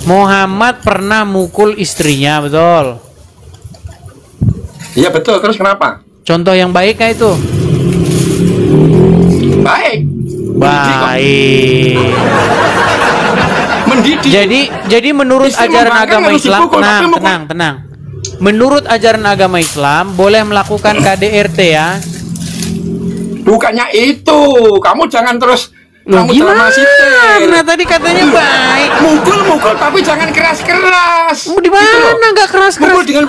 Muhammad pernah mukul istrinya, betul? Iya betul, terus kenapa? Contoh yang baik kayak itu? Baik. Baik. Mendidik. Jadi menurut Istri ajaran membangkang agama harus Islam, dipukul, tapi mukul. tenang. Menurut ajaran agama Islam boleh melakukan KDRT ya. Bukannya itu, kamu jangan terus Loh, kamu gimana? dramatisir. Nah tadi katanya baik. Mukul tapi jangan keras-keras. Di mana nggak keras-keras? Mukul dengan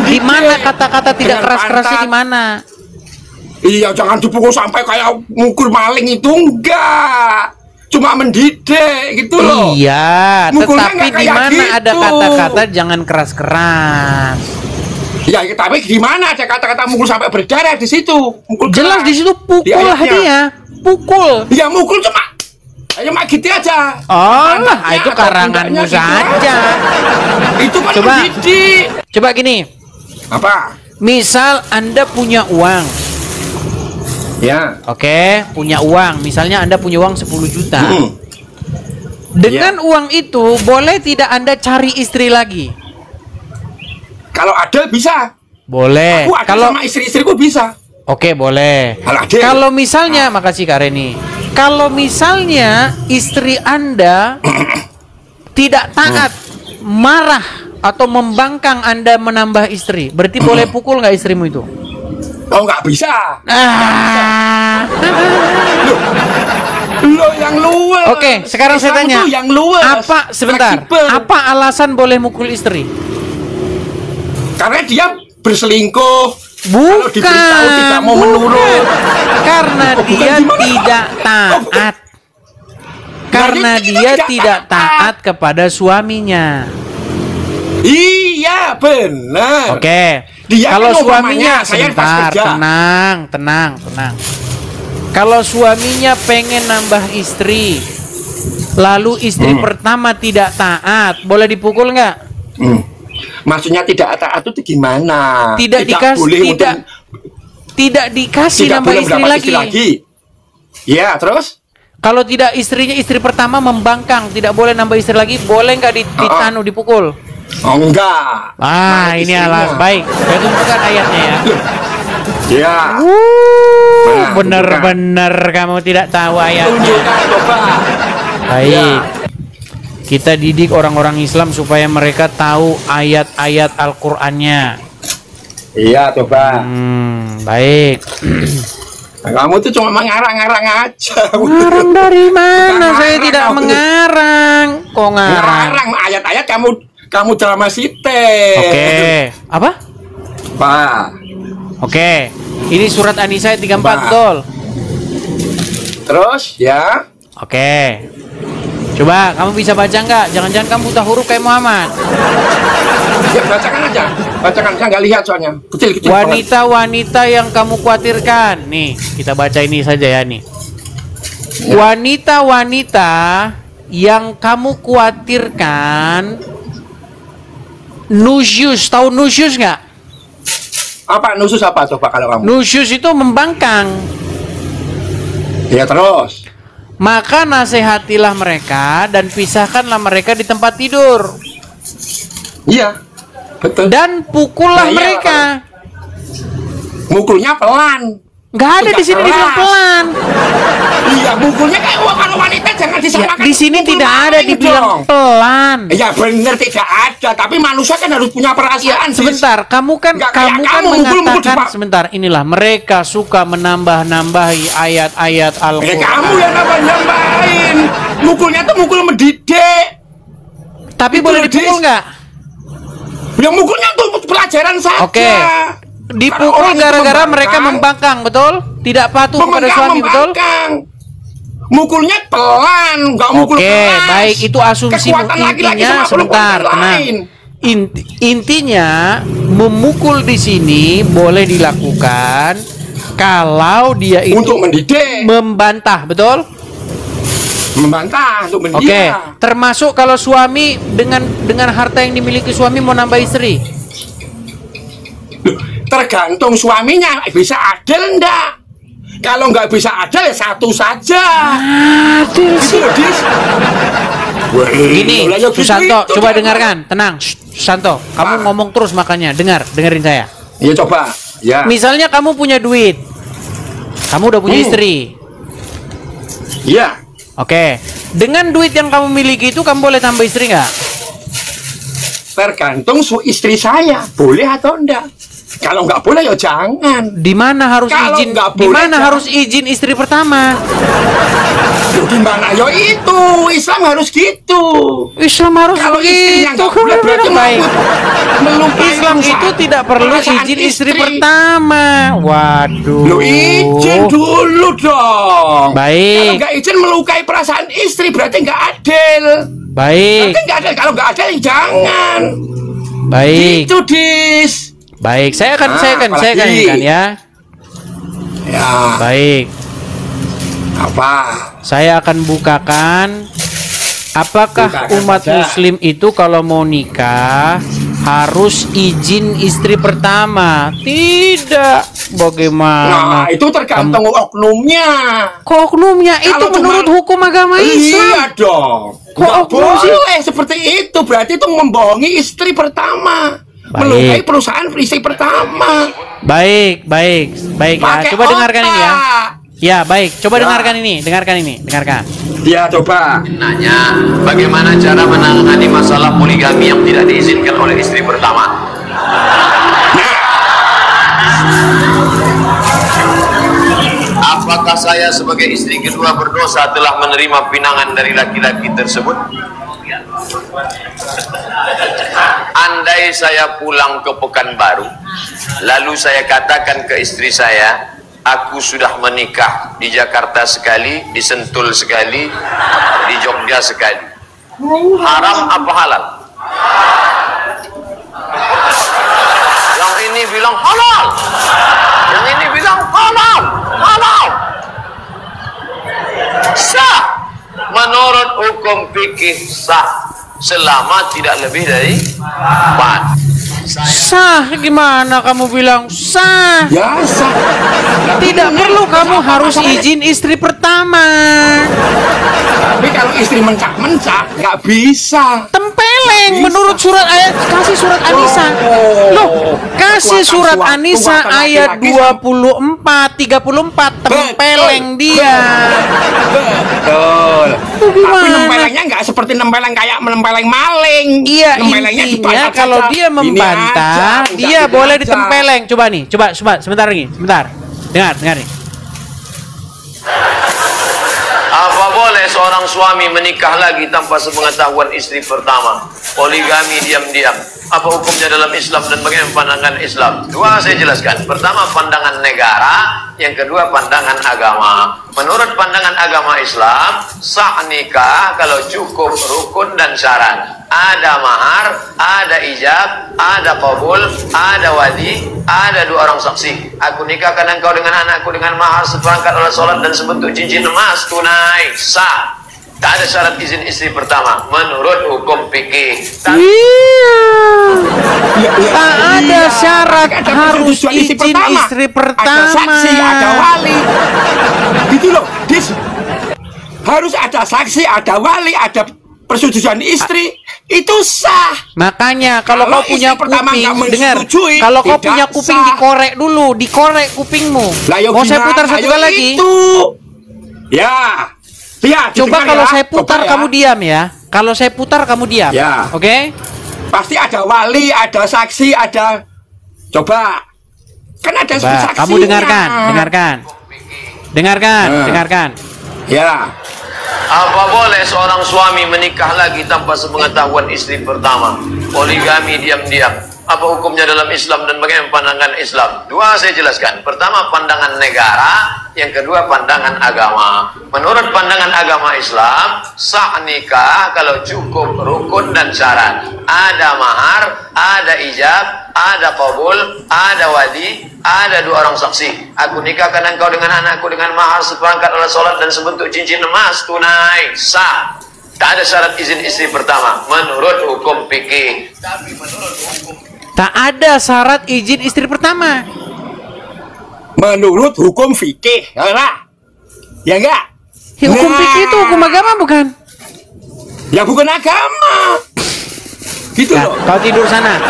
Di mana kata-kata tidak Dengan keras-keras pantat. di mana? Iya, jangan dipukul sampai kayak mukul maling itu, enggak. Cuma mendidik gitu loh. Iya, Mukulnya tetapi nggak di kayak mana ada gitu. kata-kata jangan keras-keras. Ya, tapi di mana ada kata-kata mukul sampai berdarah di situ? Mukul Jelas keras. di situ pukul lah ayatnya. dia, pukul. Ya mukul cuma gitu aja. Oh lah, Pantatnya itu atau karanganmu pundaknya gitu saja. Itu kan Coba. mendidik. Coba gini, Apa? misal Anda punya uang, Ya. oke, punya uang. Misalnya Anda punya uang 10 juta. Dengan uang itu boleh tidak Anda cari istri lagi? Kalau ada bisa. Boleh. Aku ada Kalau sama istri-istriku bisa. Oke, boleh. Kalau ada. Kalau misalnya, makasih Kak Reni. Kalau misalnya istri Anda tidak taat, marah atau membangkang Anda menambah istri, berarti boleh pukul nggak istrimu itu? Oh, nggak bisa. Lo yang luar. Oke, sekarang saya tanya. Yang luar. Sebentar. Apa alasan boleh mukul istri? Karena dia berselingkuh. Bukan. Kalau diberitahu tidak mau menurut. Karena Oh, bukan dia gimana? tidak taat. Karena Nah, dia tidak tidak taat. taat kepada suaminya. Iya, benar. Oke. Dia Kalau kan suaminya umpamanya, saya pas sebentar, kerja. tenang. Kalau suaminya pengen nambah istri, lalu istri pertama tidak taat, boleh dipukul nggak? Maksudnya tidak taat itu gimana? Tidak dikasih, boleh tidak dikasih tidak nambah boleh istri mendapat lagi. Ya, terus? Kalau tidak istrinya istri pertama membangkang, tidak boleh nambah istri lagi, boleh nggak dipukul? Oh, enggak. Ah, Malah ini istrinya. alas baik. Saya tunjukkan ayatnya ya. Ya. Nah, Bener-bener kamu tidak tahu ayatnya. Tunjukkan, coba. Baik. Ya. Kita didik orang-orang Islam supaya mereka tahu ayat-ayat Al-Qur'annya. Iya, coba. Baik. Nah, kamu tuh cuma mengarang-arang aja. Ngarang dari mana? Bukan Saya ngarang, tidak kamu. mengarang. Kok ngarang? Ngarang ayat-ayat kamu drama site. Oke. Apa? Pak. Oke. Ini surat An-Nisa ayat 34, Bah. betul. Terus ya. Oke. Coba kamu bisa baca nggak? Jangan-jangan kamu buta huruf kayak Muhammad. Ya, bacakan aja. Bacakan, saya nggak lihat soalnya. Kecil-kecil. Wanita-wanita yang kamu khawatirkan. Nih, kita baca ini saja ya nih. Wanita-wanita yang kamu khawatirkan. Nusyus, tahu nusyus nggak? Apa nusus apa coba kalau kamu? Nusyus itu membangkang. Ya, terus. Maka nasihatilah mereka dan pisahkanlah mereka di tempat tidur. Iya. Betul. Dan pukullah Nah, iya, mereka. Mukulnya pelan. Nggak ada Tidak di sini dibilang keras. pelan. Iya, mukulnya kayak kalau wanita jangan Ya, disamakan. di sini mukul tidak ada maling dibilang dong. pelan. Ya benar tidak ada, tapi manusia kan harus punya perasaan. Sis. Sebentar, kamu kan Nggak kayak kamu, mukul mengatakan cepat. sebentar. Inilah mereka suka menambah-nambahi ayat-ayat Ya Al-Qur'an. kamu yang nambah-nambahin. Mukulnya tuh mukul mendidik. Tapi Itu boleh loh, dipukul Dis. nggak? Yang mukulnya tuh pelajaran saja. Oke. Karena Dipukul orang itu gara-gara mereka membangkang, betul? Tidak patuh kepada suami, betul? membangkang. Mukulnya pelan, nggak mukul Oke, keras. baik, itu asumsimu. Kekuatan laki-laki Intinya sama sebentar, perempuan tenang. lain. Intinya memukul di sini boleh dilakukan kalau dia itu Untuk mendidik, membantah, betul? membantah, untuk mendidik. Oke, termasuk kalau suami dengan harta yang dimiliki suami mau nambah istri. Loh, tergantung suaminya bisa adil enggak. Kalau nggak bisa adil ya satu saja. Adil Itu sih. loh, Dis. Wah, Gini, lah, ya gitu Susanto, itu, coba kan. dengarkan, tenang. Susanto, kamu ngomong terus makanya, dengerin saya. Ya coba. Ya. Misalnya kamu punya duit, kamu udah punya istri. Iya. Oke, dengan duit yang kamu miliki itu kamu boleh tambah istri nggak? Tergantung istri saya, boleh atau enggak. Kalau nggak boleh ya jangan. Di mana harus Kalau izin? nggak Di boleh, mana jangan. harus izin istri pertama? Di mana ya itu? Islam harus gitu. Islam harus Kalau istrinya begitu. nggak boleh berarti Baik. melukai Islam perusahaan. itu tidak perlu Perasaan izin istri pertama. Waduh. Lu izin dulu dong. Baik. Kalau nggak izin melukai perasaan istri berarti nggak adil. Baik, Berarti nggak adil. Kalau nggak adil jangan. baik, Itu dis. baik. Saya akan apalagi? ini kan ya. Ya. Baik. Apa? Saya akan bukakan. Apakah Bukakan umat saja. Muslim itu kalau mau nikah harus izin istri pertama? Tidak. Bagaimana? Nah, itu tergantung oknumnya. Kok oknumnya itu Kalau cuma- menurut hukum agama Iya Islam? dong. Kok Nggak oknum sih? boleh seperti itu. Berarti itu membohongi istri pertama. Baik. Melukai perusahaan istri pertama. Baik, baik, baik ya. Pakai Coba dengarkan ini ya. otak. Ya, baik. Coba Ya. dengarkan ini, dengarkan. Ya, coba. Nanya, bagaimana cara menangani masalah poligami yang tidak diizinkan oleh istri pertama? Apakah saya sebagai istri kedua berdosa telah menerima pinangan dari laki-laki tersebut? Andai saya pulang ke Pekanbaru, lalu saya katakan ke istri saya, aku sudah menikah di Jakarta sekali, di Sentul sekali, di Jogja sekali. Haram apa halal? Yang ini bilang halal, yang ini bilang halal, halal. Sah, menurut hukum fikih sah, selama tidak lebih dari 4. Sah gimana kamu bilang sah? Ya, sah. Tidak perlu kamu harus izin istri pertama. Tapi kalau istri mencak-mencak, nggak bisa. Tempeleng menurut surat ayat, kasih surat An-Nisa. Loh, kasih surat An-Nisa ayat 24 34 tempeleng dia. Betul. Tapi gimana? nempelengnya nggak seperti nempeleng kayak menempeleng maling. Iya, Nempelengnya intinya dibantah kalau saja. dia Gini membantah, aja, udah dia gini boleh aja. ditempeleng. Coba nih, coba sebentar lagi, sebentar. Dengar nih. Apa boleh seorang suami menikah lagi tanpa sepengetahuan istri pertama? Poligami diam-diam. Apa hukumnya dalam Islam dan bagaimana pandangan Islam? Dua saya jelaskan. Pertama pandangan negara, yang kedua pandangan agama. Menurut pandangan agama Islam, sah nikah kalau cukup rukun dan syarat. Ada mahar, ada ijab, ada qabul, ada wali, ada 2 orang saksi. Aku nikahkan engkau dengan anakku dengan mahar seperangkat alat sholat dan sebentuk cincin emas tunai, sah. Tak ada syarat izin istri pertama menurut hukum fikih. Iya. Tak ada Iya. syarat Ada harus persetujuan izin istri pertama. Ada saksi, ada wali. Gitu loh, Dis. Harus ada saksi, ada wali, ada persetujuan istri. Itu sah. Makanya kalau Kalau kau punya istri pertama kuping, nggak dengar. menyetujui, Kalau kau tidak punya kuping sah. dikorek dulu, dikorek kupingmu. Lah, ya Mau saya gimana? putar satu Ayo kali lagi? Itu. Ya. Lihat, Coba didengar kalau ya. saya putar Coba ya. kamu diam ya. Kalau saya putar kamu diam. Ya. Oke? Pasti ada wali, ada saksi, ada. Coba. Kan ada Coba saksinya. kamu dengarkan. Nah. Dengarkan. Ya. Apa boleh seorang suami menikah lagi tanpa sepengetahuan istri pertama? Poligami diam-diam. Apa hukumnya dalam Islam dan bagaimana pandangan Islam? Dua saya jelaskan. Pertama pandangan negara, yang kedua pandangan agama. Menurut pandangan agama Islam, sah nikah kalau cukup rukun dan syarat. Ada mahar, ada ijab, ada qabul, ada wali, ada 2 orang saksi. Aku nikahkan engkau dengan anakku dengan mahar seperangkat alat sholat dan sebentuk cincin emas tunai, sah. Tak ada syarat izin istri pertama menurut hukum fikih. Tapi menurut hukum Tak ada syarat izin istri pertama. Menurut hukum fikih. Ya enggak? Ya, hukum Nah. fikih itu hukum agama bukan? Ya bukan agama. Gitu Nah, loh. kau tidur sana.